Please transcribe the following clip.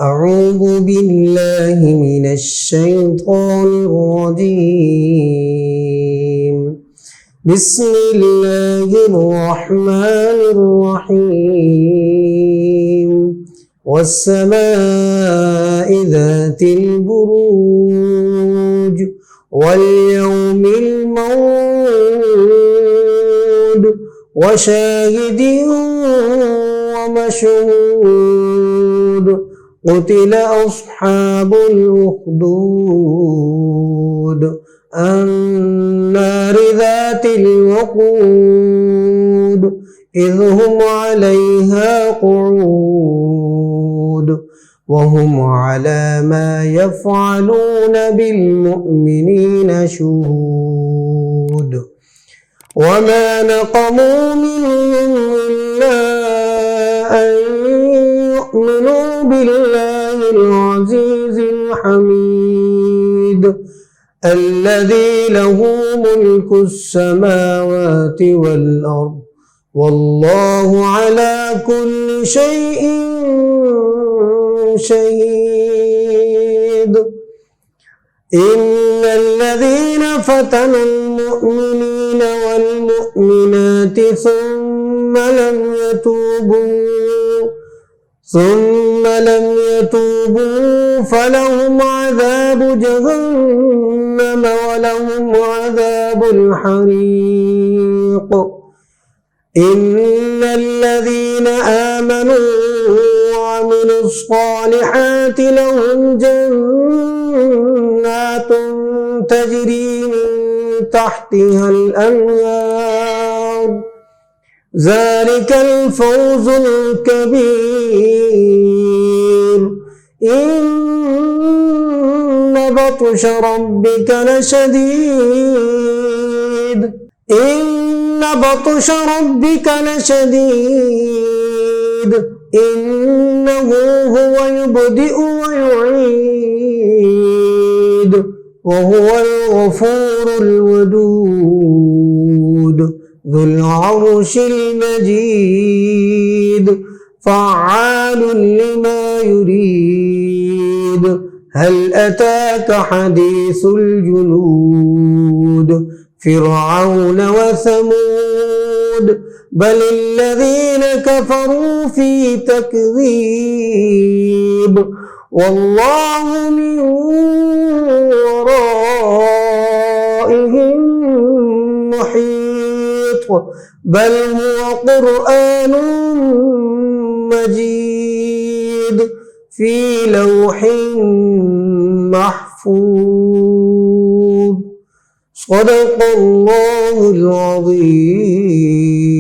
أعوذ بالله من الشيطان الرجيم. بسم الله الرحمن الرحيم. والسماء ذات البروج واليوم الموعود وشاهد ومشهود. قتل أصحاب الأخدود النار ذات الوقود إذ هم عليها قعود وهم على ما يفعلون بالمؤمنين شهود. وما نقموا منهم إلا أن يؤمنوا بالله العزيز الحميد الذي له ملك السماوات والأرض والله على كل شيء شهيد. إن الذين فتنوا المؤمنين والمؤمنات ثم لم يتوبوا فلهم عذاب جهنم ولهم عذاب الحريق. إن الذين آمنوا وعملوا الصالحات لهم جنات تجري من تحتها الأنهار ذلك الفوز الكبير. إن بطش ربك لشديد. إنه هو يبدئ ويعيد وهو الغفور الودود ذو العرش المجيد فعال لما يريد. هل أتاك حديث الجنود فرعون وثمود بل الذين كفروا في تكذيب والله من ورائهم محيط بل هو قرآن مجيد في لوح محفوظ. صدق الله العظيم.